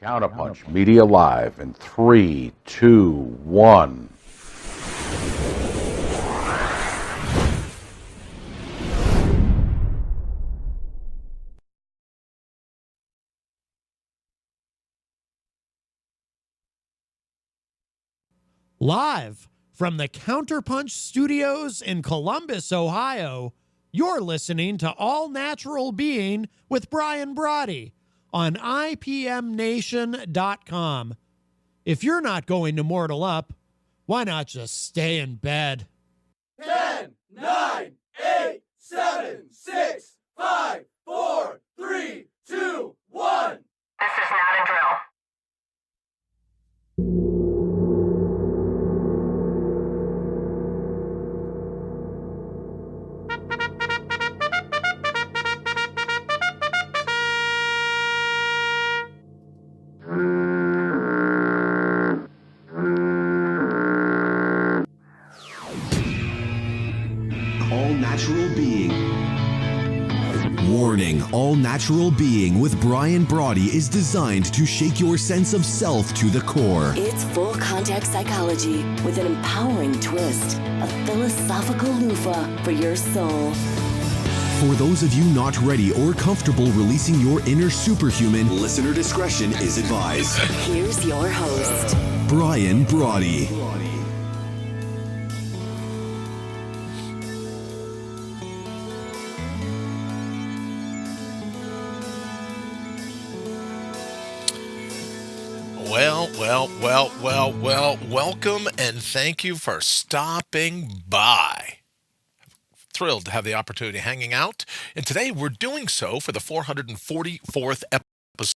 Counterpunch Media Live in 3, 2, 1. Live from the Counterpunch Studios in Columbus, Ohio, you're listening to All Natural Being with Brian Brawdy on IPMNation.com. If you're not going to Mortal Up, why not just stay in bed? 10, 9, 8, 7, 6, 5, 4, 3, 2, 1. This is not a drill. All Natural Being. Warning, All Natural Being with Brian Brawdy is designed to shake your sense of self to the core. It's full contact psychology with an empowering twist, a philosophical loofah for your soul. For those of you not ready or comfortable releasing your inner superhuman, listener discretion is advised. Here's your host, Brian Brawdy. Welcome and thank you for stopping by. Thrilled to have the opportunity of hanging out. And today we're doing so for the 444th episode.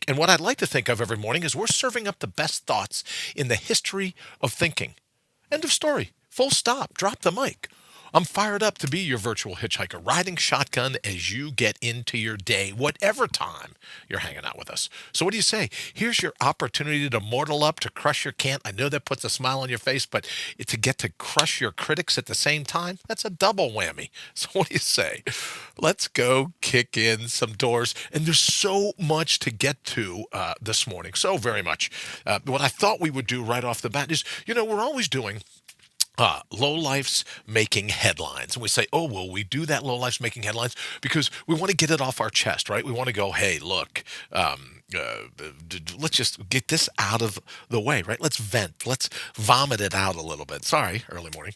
And what I'd like to think of every morning is we're serving up the best thoughts in the history of thinking. End of story. Full stop. Drop the mic. I'm fired up to be your virtual hitchhiker, riding shotgun as you get into your day, whatever time you're hanging out with us. So what do you say? Here's your opportunity to mortal up, to crush your can't. I know that puts a smile on your face, but to get to crush your critics at the same time, that's a double whammy. So what do you say? Let's go kick in some doors. And there's so much to get to this morning, so very much. What I thought we would do right off the bat is, we're always doing lowlifes making headlines. And we say, oh, well, we do that lowlifes making headlines because we want to get it off our chest, right? We want to go, hey, look, let's just get this out of the way, right? Let's vent. Let's vomit it out a little bit. Sorry, early morning.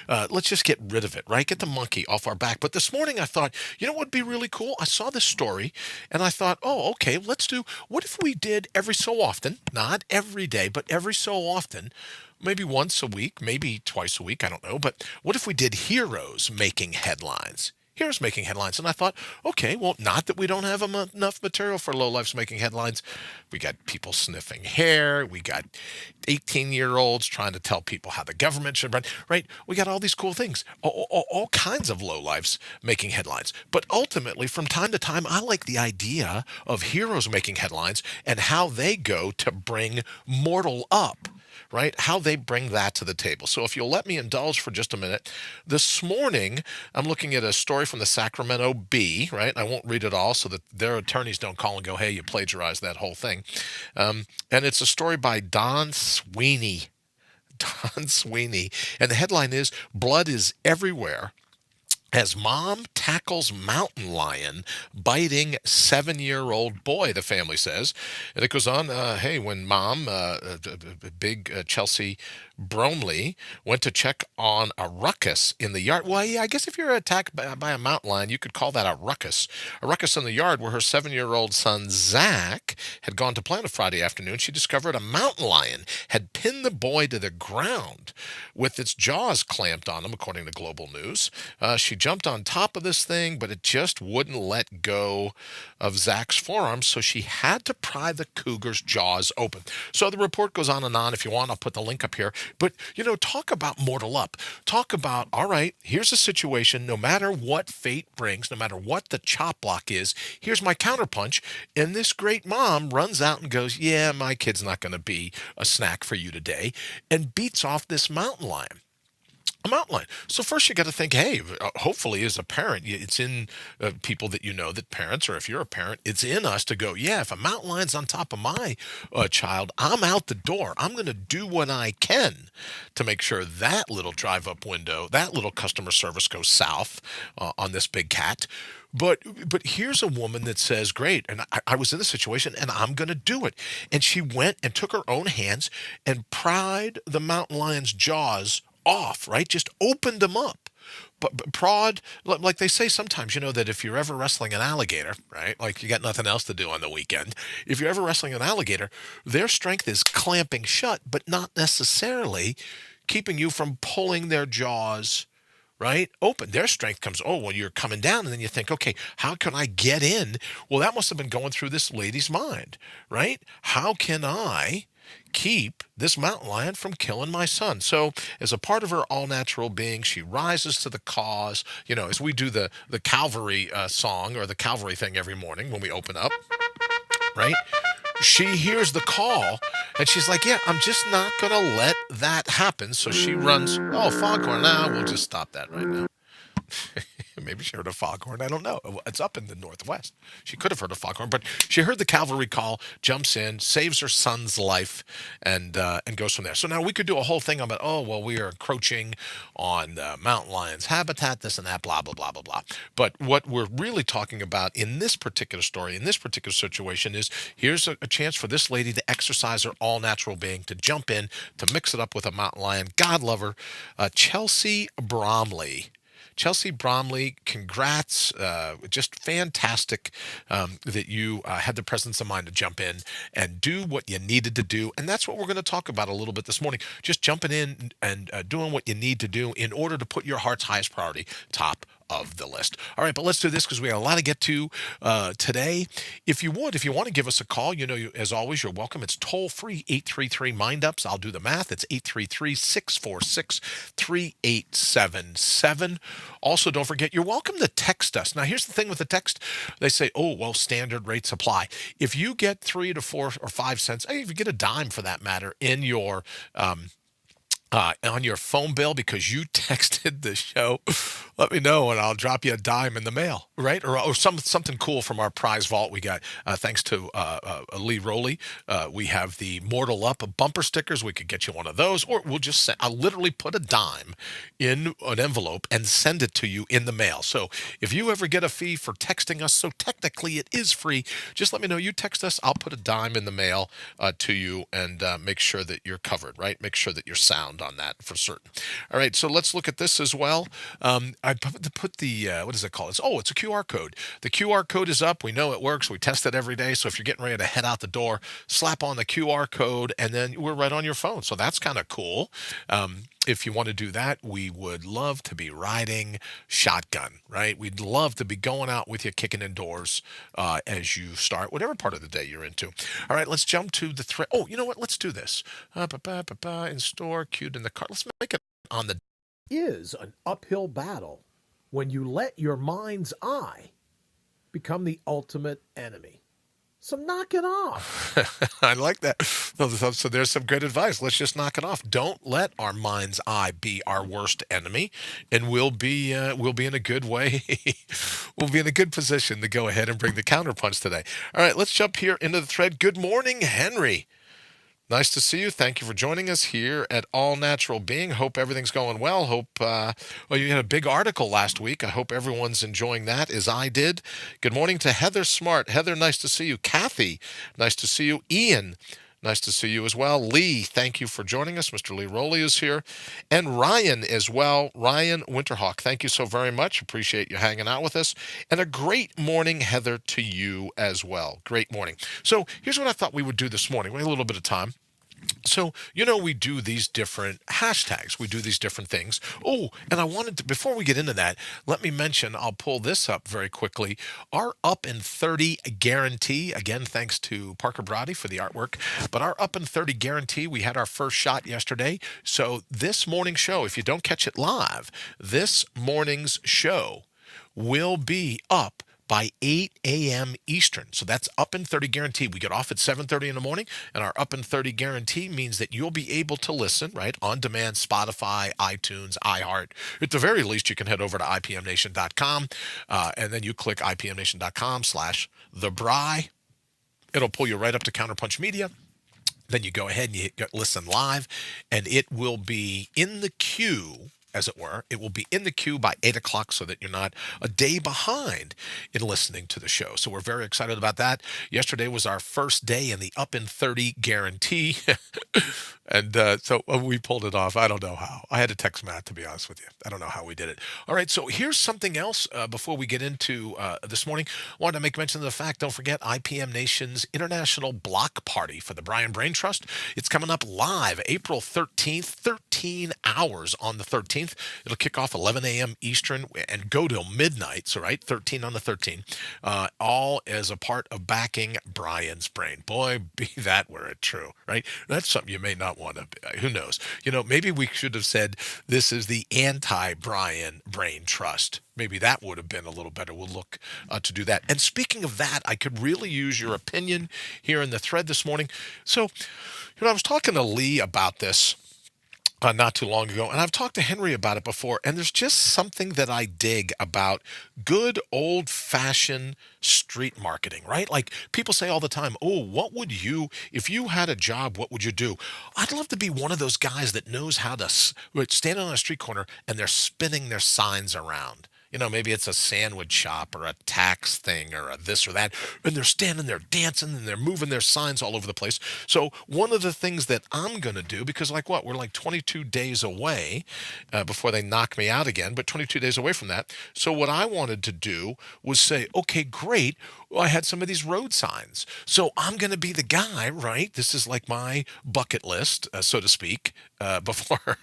Let's just get rid of it, right? Get the monkey off our back. But this morning I thought, what would be really cool? I saw this story and I thought, oh, okay, what if we did every so often, not every day, but every so often, maybe once a week, maybe twice a week, I don't know. But what if we did heroes making headlines? Heroes making headlines. And I thought, okay, well, not that we don't have enough material for lowlifes making headlines. We got people sniffing hair. We got 18-year-olds trying to tell people how the government should run, right? We got all these cool things, all kinds of lowlifes making headlines. But ultimately, from time to time, I like the idea of heroes making headlines and how they go to bring mortal up. Right? How they bring that to the table. So if you'll let me indulge for just a minute, this morning I'm looking at a story from the Sacramento Bee, right? I won't read it all so that their attorneys don't call and go, hey, you plagiarized that whole thing. And it's a story by Don Sweeney. Don Sweeney. And the headline is, Blood is Everywhere as Mom Tackles Mountain Lion Biting 7-year-old Boy, the family says. And it goes on, hey, when Mom, big Chelsea Bromley, went to check on a ruckus in the yard. Well, yeah, I guess if you're attacked by a mountain lion, you could call that a ruckus. A ruckus in the yard where her 7-year-old son, Zach, had gone to play on a Friday afternoon. She discovered a mountain lion had pinned the boy to the ground with its jaws clamped on him, according to Global News. She jumped on top of this thing, but it just wouldn't let go of Zach's forearm, so she had to pry the cougar's jaws open. So the report goes on and on. If you want, I'll put the link up here. But, talk about mortal up. Talk about, all right, here's a situation, no matter what fate brings, no matter what the chop block is, here's my counterpunch. And this great mom runs out and goes, yeah, my kid's not going to be a snack for you today, and beats off this mountain lion. a mountain lion. So first you got to think, hey, hopefully as a parent, it's in people that you know that parents, or if you're a parent, it's in us to go, yeah, if a mountain lion's on top of my child, I'm out the door. I'm going to do what I can to make sure that little drive-up window, that little customer service goes south on this big cat. But here's a woman that says, great, and I was in the situation, and I'm going to do it. And she went and took her own hands and pried the mountain lion's jaws off, right? Just opened them up. But prod, like they say sometimes, that if you're ever wrestling an alligator, right? Like you got nothing else to do on the weekend. If you're ever wrestling an alligator, their strength is clamping shut, but not necessarily keeping you from pulling their jaws right? Open. Their strength comes, oh, well, you're coming down. And then you think, okay, how can I get in? Well, that must have been going through this lady's mind, right? How can I keep this mountain lion from killing my son? So as a part of her all-natural being, she rises to the cause, as we do the Calvary song or the Calvary thing every morning when we open up, right? She hears the call and she's like, yeah, I'm just not going to let that happen. So she runs, oh, foghorn. Now we'll just stop that right now. Maybe she heard a foghorn. I don't know. It's up in the Northwest. She could have heard a foghorn, but she heard the cavalry call, jumps in, saves her son's life, and goes from there. So now we could do a whole thing about, oh, well, we are encroaching on the mountain lion's habitat, this and that, blah, blah, blah, blah, blah. But what we're really talking about in this particular story, in this particular situation is here's a chance for this lady to exercise her all-natural being, to jump in, to mix it up with a mountain lion. God love her. Chelsea Bromley. Chelsea Bromley, congrats. Just fantastic that you had the presence of mind to jump in and do what you needed to do. And that's what we're going to talk about a little bit this morning. Just jumping in and doing what you need to do in order to put your heart's highest priority top of the list. All right, but let's do this because we got a lot to get to today. If you want to give us a call, as always, you're welcome. It's toll free, 833-MIND-UPS. I'll do the math. It's 833-646-3877. Also, don't forget, you're welcome to text us. Now, here's the thing with the text. They say, oh, well, standard rates apply. If you get 3 to 4 or 5 cents, if you get a dime for that matter in your on your phone bill because you texted the show, let me know and I'll drop you a dime in the mail, right? Or something cool from our prize vault. We got, thanks to Lee Rowley, we have the Mortal Up bumper stickers. We could get you one of those, or we'll just I'll literally put a dime in an envelope and send it to you in the mail. So if you ever get a fee for texting us, so technically it is free, just let me know. You text us, I'll put a dime in the mail to you and make sure that you're covered, right? Make sure that you're sound on that for certain. All right, so let's look at this as well. I put the, what is it called? It's a QR code. The QR code is up. We know it works. We test it every day. So if you're getting ready to head out the door, slap on the QR code and then we're right on your phone. So that's kind of cool. If you want to do that, we would love to be riding shotgun, right? We'd love to be going out with you, kicking indoors as you start whatever part of the day you're into. All right, let's jump to the thread. Oh, you know what? Let's do this. In store, queued in the car. Let's make it on the. Is an uphill battle when you let your mind's eye become the ultimate enemy. So knock it off. I like that. So there's some good advice. Let's just knock it off. Don't let our mind's eye be our worst enemy, and we'll be in a good way. We'll be in a good position to go ahead and bring the counterpunch today. All right, let's jump here into the thread. Good morning, Henry. Nice to see you. Thank you for joining us here at All Natural Being. Hope everything's going well. Hope, you had a big article last week. I hope everyone's enjoying that as I did. Good morning to Heather Smart. Heather, nice to see you. Kathy, nice to see you. Ian, nice to see you as well. Lee, thank you for joining us. Mr. Lee Rowley is here. And Ryan as well. Ryan Winterhawk, thank you so very much. Appreciate you hanging out with us. And a great morning, Heather, to you as well. Great morning. So here's what I thought we would do this morning. We have a little bit of time. So, we do these different hashtags. We do these different things. Oh, and I wanted to, before we get into that, let me mention, I'll pull this up very quickly, our Up in 30 guarantee. Again, thanks to Parker Brawdy for the artwork. But our Up in 30 guarantee, we had our first shot yesterday. So this morning's show, if you don't catch it live, this morning's show will be up by 8 a.m. Eastern. So that's up in 30 guarantee. We get off at 7:30 in the morning, and our up in 30 guarantee means that you'll be able to listen, right, on demand, Spotify, iTunes, iHeart. At the very least, you can head over to IPMNation.com, and then you click IPMNation.com/The Bry. It'll pull you right up to Counterpunch Media. Then you go ahead and you listen live, and it will be in the queue, as it were. It will be in the queue by 8 o'clock so that you're not a day behind in listening to the show. So we're very excited about that. Yesterday was our first day in the up in 30 guarantee. And so we pulled it off. I don't know how. I had to text Matt, to be honest with you. I don't know how we did it. All right, so here's something else before we get into this morning. I wanted to make mention of the fact, don't forget, IPM Nation's International Block Party for the Brian Brain Trust. It's coming up live April 13th, 13 hours on the 13th. It'll kick off 11 a.m. Eastern and go till midnight, so right, 13 on the 13th, all as a part of backing Brian's brain. Boy, be that were it true, right? That's something you may not want to, who knows? Maybe we should have said this is the anti-Brian Brain Trust. Maybe that would have been a little better. We'll look to do that. And speaking of that, I could really use your opinion here in the thread this morning. So, I was talking to Lee about this not too long ago, and I've talked to Henry about it before, and there's just something that I dig about good old-fashioned street marketing, right? Like people say all the time, oh, what would you, if you had a job, what would you do? I'd love to be one of those guys that knows how to stand on a street corner and they're spinning their signs around. Maybe it's a sandwich shop or a tax thing or a this or that, and they're standing there dancing and they're moving their signs all over the place. So one of the things that I'm going to do, because we're like 22 days away before they knock me out again, but 22 days away from that. So what I wanted to do was say, okay, great. Well, I had some of these road signs. So I'm going to be the guy, right? This is like my bucket list, so to speak, before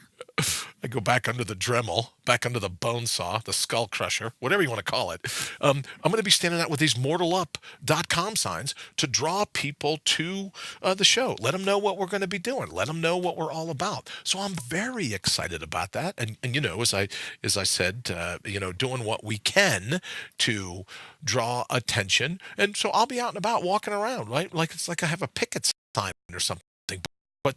I go back under the Dremel, back under the bone saw, the skull crusher, whatever you want to call it. I'm going to be standing out with these mortalup.com signs to draw people to the show. Let them know what we're going to be doing. Let them know what we're all about. So I'm very excited about that. And as I said, doing what we can to draw attention. And so I'll be out and about walking around, right? Like it's like I have a picket sign or something. But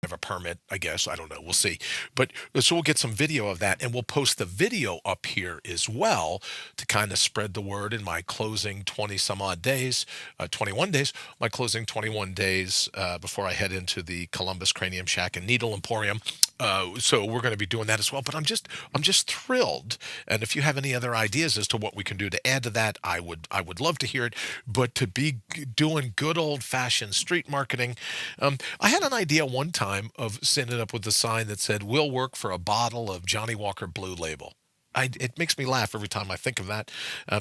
have a permit, I guess. I don't know. We'll see. But so we'll get some video of that, and we'll post the video up here as well to kind of spread the word in my closing 20 some odd days, 21 days, my closing 21 days before I head into the Columbus Cranium Shack and Needle Emporium. So we're going to be doing that as well. But I'm just thrilled. And if you have any other ideas as to what we can do to add to that, I would love to hear it. But to be doing good old fashioned street marketing, I had an idea one time of sending up with a sign that said, "We'll work for a bottle of Johnny Walker Blue Label." It makes me laugh every time I think of that.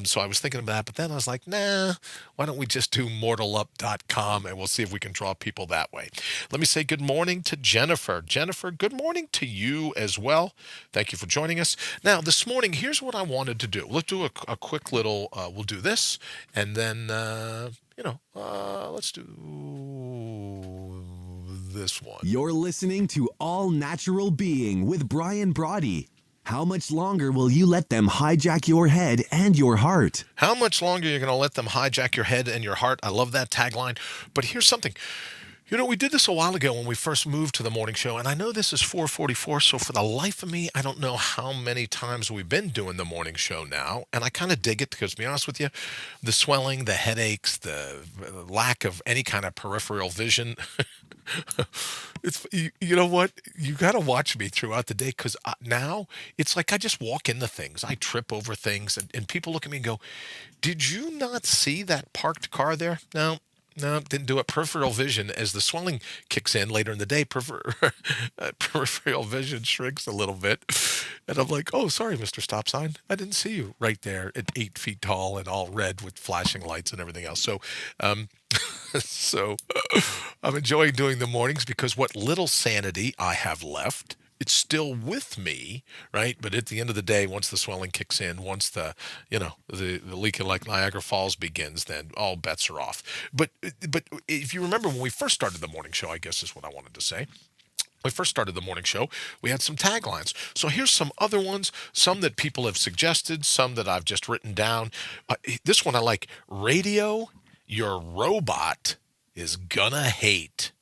So I was thinking of that, but then I was like, nah, why don't we just do mortalup.com and we'll see if we can draw people that way. Let me say good morning to Jennifer. Jennifer, good morning to you as well. Thank you for joining us. Now, this morning, here's what I wanted to do. Let's do a quick little, we'll do this, and then, let's do this one. You're listening to All Natural Being with Brian Brawdy. How much longer will you let them hijack your head and your heart? How much longer are you going to let them hijack your head and your heart? I love that tagline. But here's something. We did this a while ago when we first moved to the morning show, and I know this is 444, so for the life of me, I don't know how many times we've been doing the morning show now, and I kind of dig it because, to be honest with you, the swelling, the headaches, the lack of any kind of peripheral vision, it's, you know what, you got to watch me throughout the day because now it's like I just walk into things. I trip over things, and people look at me and go, did you not see that parked car there? No, didn't do it. Peripheral vision, as the swelling kicks in later in the day, peripheral vision shrinks a little bit. And I'm like, oh, sorry, Mr. Stop Sign. I didn't see you right there at 8 feet tall and all red with flashing lights and everything else. So, so I'm enjoying doing the mornings because what little sanity I have left, it's still with me, right? But at the end of the day, once the swelling kicks in, once the leaking like Niagara Falls begins, then all bets are off. But if you remember when we first started the morning show, I guess is what I wanted to say. we first started the morning show, we had some taglines. So here's some other ones, some that people have suggested, some that I've just written down. This one I like. Radio, your robot is gonna hate.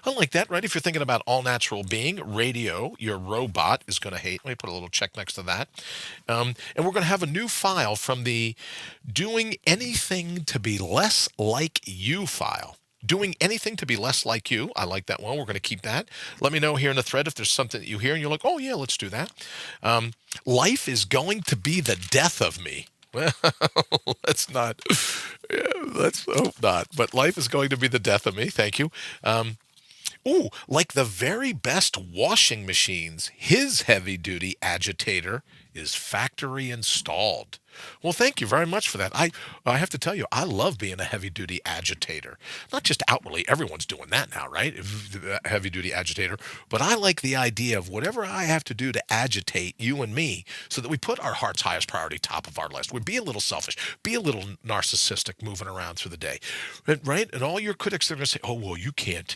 I like that, right? If you're thinking about all natural being, radio, your robot is going to hate. Let me put a little check next to that. And we're going to have a new file from the doing anything to be less like you file. Doing anything to be less like you. I like that one. We're going to keep that. Let me know here in the thread if there's something that you hear and you're like, oh, yeah, let's do that. Life is going to be the death of me. Well, let's not. Yeah, let's hope not. But life is going to be the death of me. Thank you. Ooh, like the very best washing machines, his heavy-duty agitator is factory installed. Well, thank you very much for that. I have to tell you, I love being a heavy-duty agitator. Not just outwardly, everyone's doing that now, right? Heavy-duty agitator. But I like the idea of whatever I have to do to agitate you and me so that we put our heart's highest priority top of our list. We be a little selfish, be a little narcissistic moving around through the day, right? And all your critics are going to say, oh, well, you can't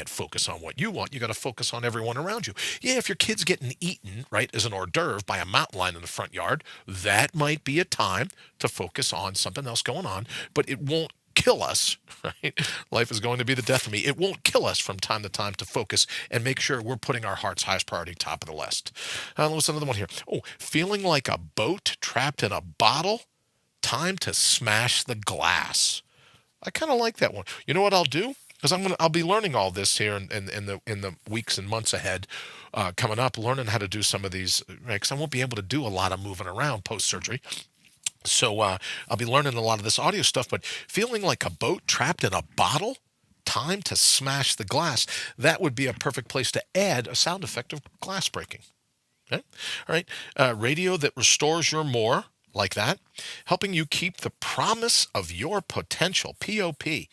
focus on what you want. You got to focus on everyone around you. Yeah, if your kid's getting eaten, right, as an hors d'oeuvre by a mountain lion in the front yard, that might be a time to focus on something else going on, but it won't kill us, right? Life is going to be the death of me. It won't kill us from time to time to focus and make sure we're putting our heart's highest priority top of the list. What's another one here? Oh, feeling like a boat trapped in a bottle? Time to smash the glass. I kind of like that one. You know what I'll do? Because I'll be learning all this here in the weeks and months ahead, coming up, learning how to do some of these, right? Because I won't be able to do a lot of moving around post-surgery. So I'll be learning a lot of this audio stuff, but feeling like a boat trapped in a bottle, time to smash the glass. That would be a perfect place to add a sound effect of glass breaking. Okay? All right. Radio that restores your more, like that. Helping you keep the promise of your potential, POP.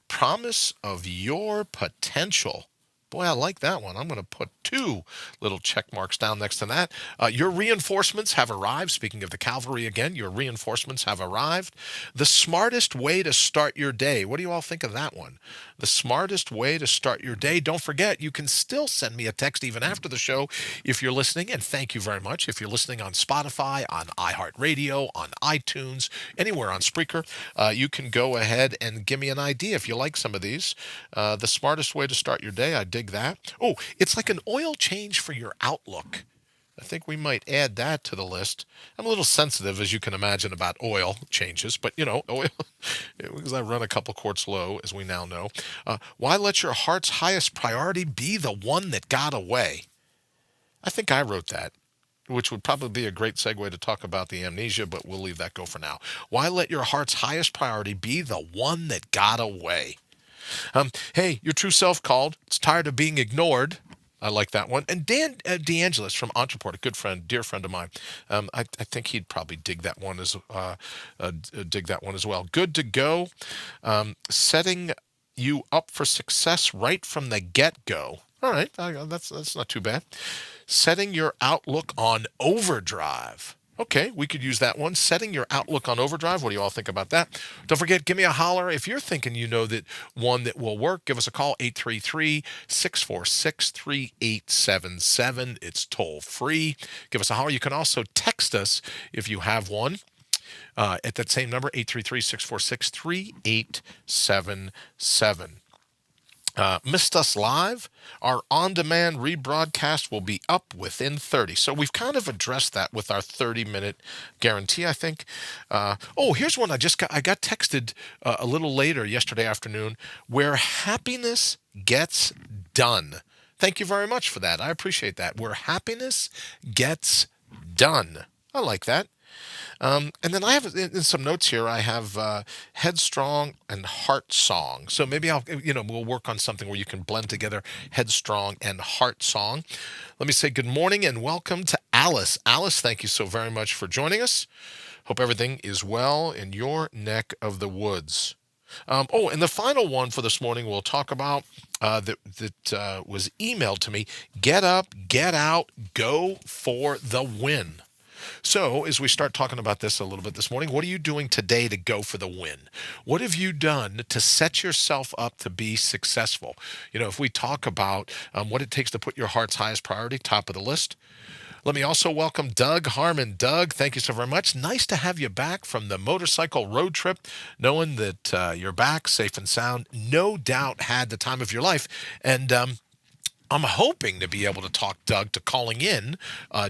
Promise of your potential. Boy, I like that one. I'm going to put 2 little check marks down next to that. Your reinforcements have arrived. Speaking of the cavalry again, your reinforcements have arrived. The smartest way to start your day. What do you all think of that one? The smartest way to start your day. Don't forget, you can still send me a text even after the show if you're listening. And thank you very much. If you're listening on Spotify, on iHeartRadio, on iTunes, anywhere on Spreaker, you can go ahead and give me an idea if you like some of these. The smartest way to start your day. I dig that. Oh, it's like an oil change for your outlook. I think we might add that to the list. I'm a little sensitive, as you can imagine, about oil changes, but oil, because I run a couple quarts low, as we now know. Why let your heart's highest priority be the one that got away? I think I wrote that, which would probably be a great segue to talk about the amnesia, but we'll leave that go for now. Why let your heart's highest priority be the one that got away? Hey, your true self called. It's tired of being ignored. I like that one. And Dan DeAngelis from Entreport, a good friend, dear friend of mine. I think he'd probably dig that one as well. Good to go. Setting you up for success right from the get-go. All right, that's not too bad. Setting your outlook on overdrive. Okay, we could use that one. Setting your outlook on overdrive. What do you all think about that? Don't forget, give me a holler. If you're thinking that one that will work, give us a call, 833-646-3877. It's toll free. Give us a holler. You can also text us if you have one at that same number, 833-646-3877. Missed us live? Our on-demand rebroadcast will be up within 30. So we've kind of addressed that with our 30-minute guarantee, I think. Here's one I got texted a little later yesterday afternoon, where happiness gets done. Thank you very much for that. I appreciate that. Where happiness gets done. I like that. And then I have in some notes here, I have Headstrong and Heart Song. So maybe we'll work on something where you can blend together Headstrong and Heart Song. Let me say good morning and welcome to Alice. Alice, thank you so very much for joining us. Hope everything is well in your neck of the woods. And the final one for this morning we'll talk about that was emailed to me. Get up, get out, go for the win. So, as we start talking about this a little bit this morning, what are you doing today to go for the win? What have you done to set yourself up to be successful? If we talk about what it takes to put your heart's highest priority, top of the list. Let me also welcome Doug Harmon. Doug, thank you so very much. Nice to have you back from the motorcycle road trip, knowing that you're back safe and sound. No doubt had the time of your life. And I'm hoping to be able to talk Doug to calling in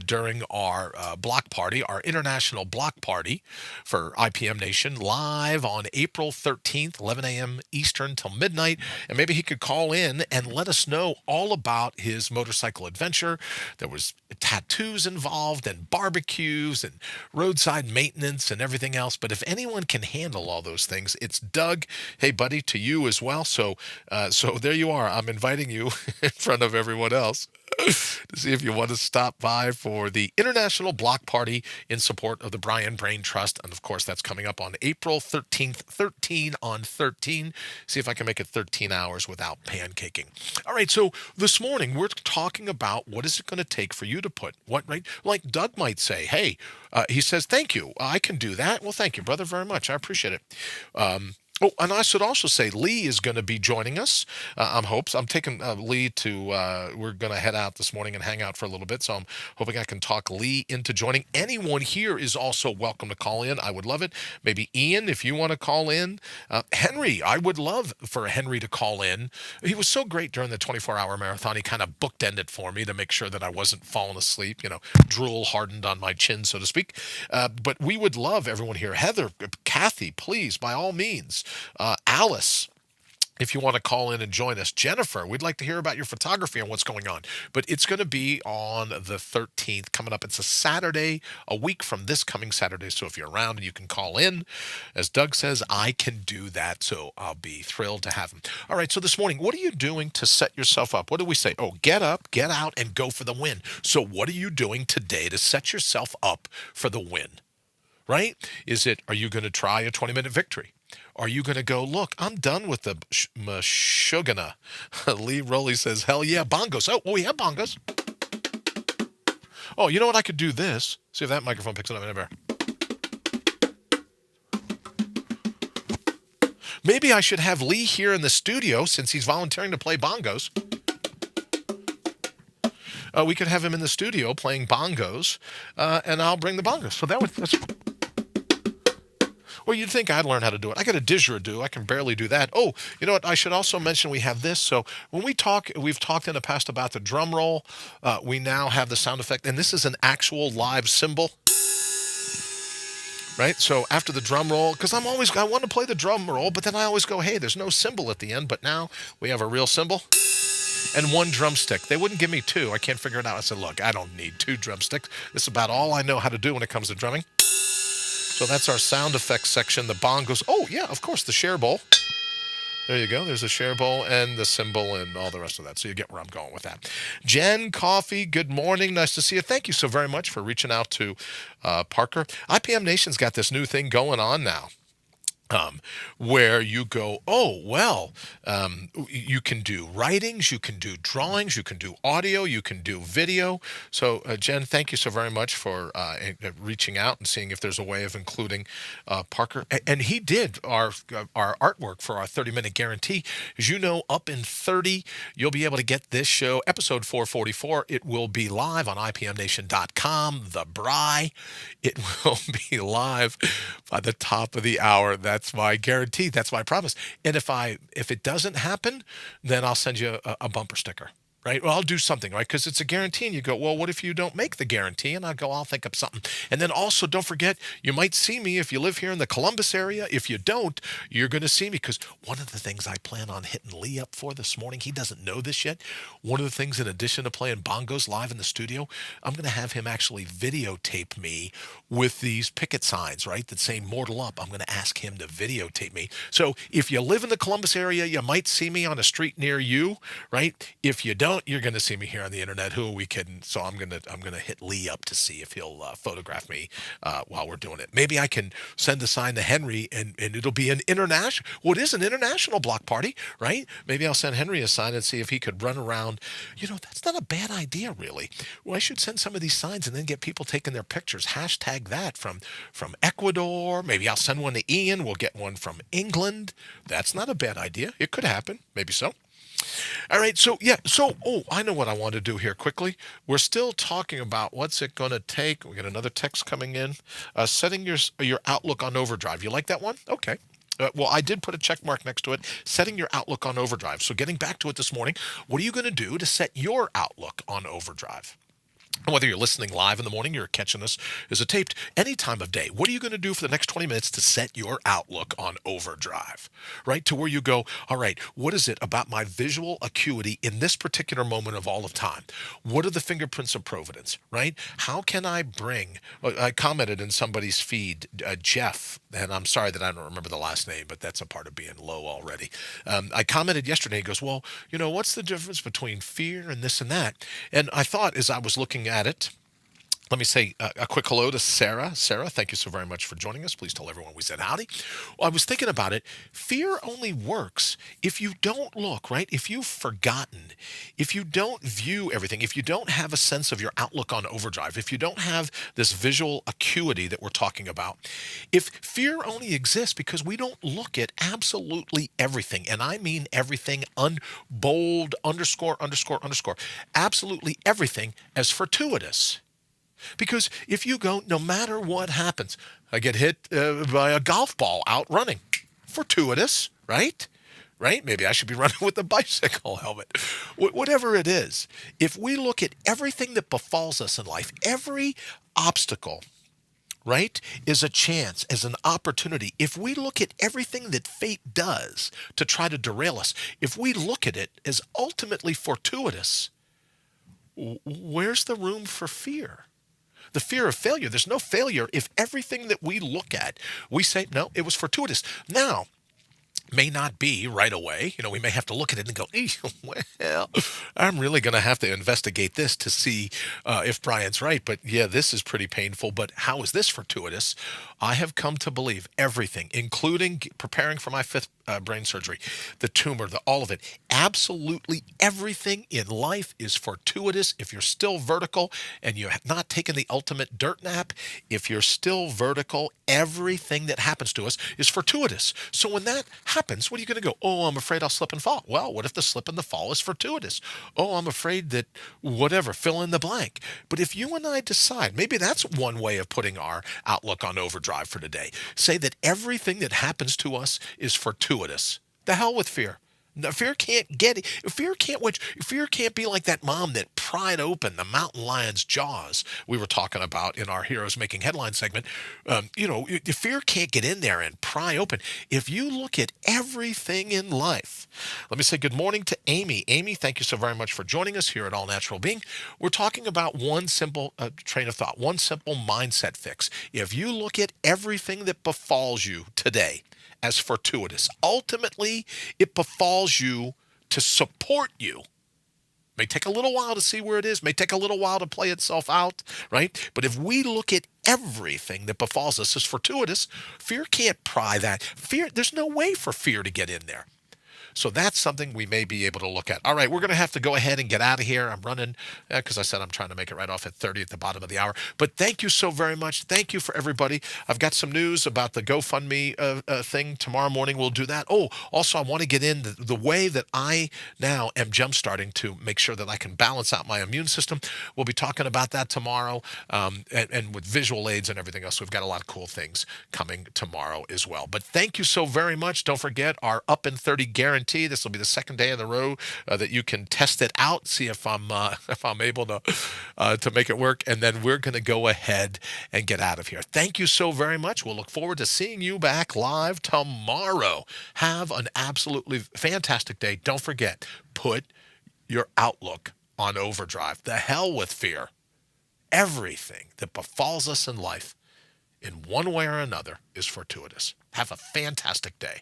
during our block party, our international block party for IPM Nation, live on April 13th, 11 a.m. Eastern till midnight. And maybe he could call in and let us know all about his motorcycle adventure. There was tattoos involved and barbecues and roadside maintenance and everything else. But if anyone can handle all those things, it's Doug. Hey, buddy, to you as well. So there you are. I'm inviting you in front of everyone else to see if you want to stop by for the International Block Party in support of the Brian Brain Trust. And of course, that's coming up on April 13th, 13 on 13. See if I can make it 13 hours without pancaking. All right, so this morning we're talking about what is it going to take for you to put what, right? Like Doug might say, hey, he says, thank you. I can do that. Well, thank you, brother, very much. I appreciate it. Oh, and I should also say Lee is going to be joining us. I'm taking Lee to, we're going to head out this morning and hang out for a little bit. So I'm hoping I can talk Lee into joining. Anyone here is also welcome to call in. I would love it. Maybe Ian, if you want to call in. Henry, I would love for Henry to call in. He was so great during the 24-hour marathon. He kind of bookended for me to make sure that I wasn't falling asleep, drool hardened on my chin, so to speak. But we would love everyone here. Heather, Kathy, please, by all means. Alice, if you want to call in and join us. Jennifer, we'd like to hear about your photography and what's going on. But it's going to be on the 13th coming up. It's a Saturday, a week from this coming Saturday. So if you're around and you can call in, as Doug says, I can do that. So I'll be thrilled to have him. All right. So this morning, what are you doing to set yourself up? What do we say? Oh, get up, get out, and go for the win. So what are you doing today to set yourself up for the win? Right? Are you going to try a 20-minute victory? Are you going to go, look, I'm done with the Mashugana? Lee Rowley says, hell yeah, bongos. Oh, we have bongos. Oh, you know what? I could do this. See if that microphone picks it up in a bear. Maybe I should have Lee here in the studio since he's volunteering to play bongos. We could have him in the studio playing bongos, and I'll bring the bongos. So that's... Well, you'd think I'd learn how to do it. I got a didgeridoo. I can barely do that. Oh, you know what? I should also mention we have this. So when we've talked in the past about the drum roll. We now have the sound effect, and this is an actual live cymbal. Right? So after the drum roll, because I want to play the drum roll, but then I always go, hey, there's no cymbal at the end. But now we have a real cymbal and one drumstick. They wouldn't give me two. I can't figure it out. I said, look, I don't need two drumsticks. This is about all I know how to do when it comes to drumming. So that's our sound effects section. The bongos. Oh, yeah, of course, the share bowl. There you go. There's a share bowl and the cymbal and all the rest of that. So you get where I'm going with that. Jen Coffee, good morning. Nice to see you. Thank you so very much for reaching out to Parker. IPM Nation's got this new thing going on now. Where you go, you can do writings, you can do drawings, you can do audio, you can do video. So, Jen, thank you so very much for reaching out and seeing if there's a way of including Parker. And he did our artwork for our 30-minute guarantee. As you know, up in 30, you'll be able to get this show, episode 444. It will be live on IPMNation.com, the Bry. It will be live by the top of the hour. That's my guarantee. That's my promise. And if it doesn't happen, then I'll send you a bumper sticker. Right? Well, I'll do something, right? Because it's a guarantee. And you go, well, what if you don't make the guarantee? And I go, I'll think of something. And then also, don't forget, you might see me if you live here in the Columbus area. If you don't, you're going to see me. Because one of the things I plan on hitting Lee up for this morning, he doesn't know this yet. One of the things, in addition to playing bongos live in the studio, I'm going to have him actually videotape me with these picket signs, right, that say Mortal Up. I'm going to ask him to videotape me. So if you live in the Columbus area, you might see me on a street near you, right? If you don't, you're going to see me here on the internet. Who are we kidding? So I'm going to hit Lee up to see if he'll photograph me while we're doing it. Maybe I can send a sign to Henry and it'll be an international, well, it is an international block party, right? Maybe I'll send Henry a sign and see if he could run around. That's not a bad idea, really. Well, I should send some of these signs and then get people taking their pictures. Hashtag that from Ecuador. Maybe I'll send one to Ian. We'll get one from England. That's not a bad idea. It could happen. Maybe so. All right. So, I know what I want to do here quickly. We're still talking about what's it going to take. We got another text coming in. Setting your outlook on overdrive. You like that one? Okay. Well, I did put a check mark next to it, setting your outlook on overdrive. So getting back to it this morning, what are you going to do to set your outlook on overdrive? Whether you're listening live in the morning, you're catching this as a taped, any time of day, what are you going to do for the next 20 minutes to set your outlook on overdrive, right? To where you go, all right, what is it about my visual acuity in this particular moment of all of time? What are the fingerprints of providence, right? How can I bring, I commented in somebody's feed, Jeff, and I'm sorry that I don't remember the last name, but that's a part of being low already. I commented yesterday, he goes, well, what's the difference between fear and this and that? And I thought as I was looking at it, let me say a quick hello to Sarah. Sarah, thank you so very much for joining us. Please tell everyone we said howdy. Well, I was thinking about it. Fear only works if you don't look, right? If you've forgotten, if you don't view everything, if you don't have a sense of your outlook on overdrive, if you don't have this visual acuity that we're talking about, if fear only exists because we don't look at absolutely everything, and I mean everything, bold, underscore, absolutely everything as fortuitous. Because if you go, no matter what happens, I get hit by a golf ball out running. Fortuitous, right? Right? Maybe I should be running with a bicycle helmet. Whatever it is, if we look at everything that befalls us in life, every obstacle, right, is a chance, as an opportunity. If we look at everything that fate does to try to derail us, if we look at it as ultimately fortuitous, where's the room for fear? The fear of failure. There's no failure if everything that we look at, we say, no, it was fortuitous. Now, may not be right away. We may have to look at it and go, well, I'm really going to have to investigate this to see if Brian's right. But yeah, this is pretty painful. But how is this fortuitous? I have come to believe everything, including preparing for my 5th brain surgery, the tumor, all of it, absolutely everything in life is fortuitous. If you're still vertical and you have not taken the ultimate dirt nap, if you're still vertical, everything that happens to us is fortuitous. So when that happens, what are you going to go? Oh, I'm afraid I'll slip and fall. Well, what if the slip and the fall is fortuitous? Oh, I'm afraid that whatever, fill in the blank. But if you and I decide, maybe that's one way of putting our outlook on overdrive for today. Say that everything that happens to us is fortuitous. The hell with fear. No, fear can't get it. Fear can't be like that mom that pried open the mountain lion's jaws we were talking about in our Heroes Making Headlines segment. Fear can't get in there and pry open. If you look at everything in life, let me say good morning to Amy. Amy, thank you so very much for joining us here at All Natural Being. We're talking about one simple train of thought, one simple mindset fix. If you look at everything that befalls you today as fortuitous, ultimately it befalls you to support you. May take a little while to see where it is, may take a little while to play itself out, right? But if we look at everything that befalls us as fortuitous, fear can't pry that. There's no way for fear to get in there. So that's something we may be able to look at. All right, we're going to have to go ahead and get out of here. I'm running because I said I'm trying to make it right off at 30 at the bottom of the hour. But thank you so very much. Thank you for everybody. I've got some news about the GoFundMe thing. Tomorrow morning we'll do that. Oh, also I want to get in the way that I now am jump-starting to make sure that I can balance out my immune system. We'll be talking about that tomorrow and with visual aids and everything else. We've got a lot of cool things coming tomorrow as well. But thank you so very much. Don't forget our Up in 30 guarantee. This will be the second day in a row that you can test it out, see if I'm able to make it work, and then we're going to go ahead and get out of here. Thank you so very much. We'll look forward to seeing you back live tomorrow. Have an absolutely fantastic day. Don't forget, put your outlook on overdrive. The hell with fear. Everything that befalls us in life, in one way or another, is fortuitous. Have a fantastic day.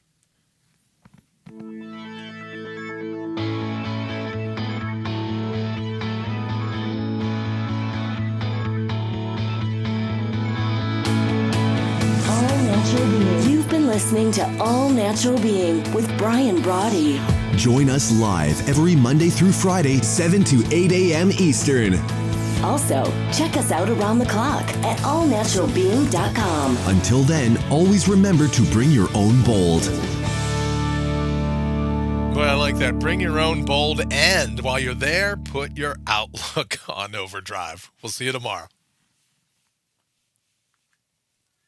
listening to All Natural Being with Brian Brawdy. Join us live every Monday through Friday, 7 to 8 a.m. Eastern. Also, check us out around the clock at allnaturalbeing.com. Until then, always remember to bring your own bold. Boy, I like that. Bring your own bold, and while you're there, put your outlook on overdrive. We'll see you tomorrow.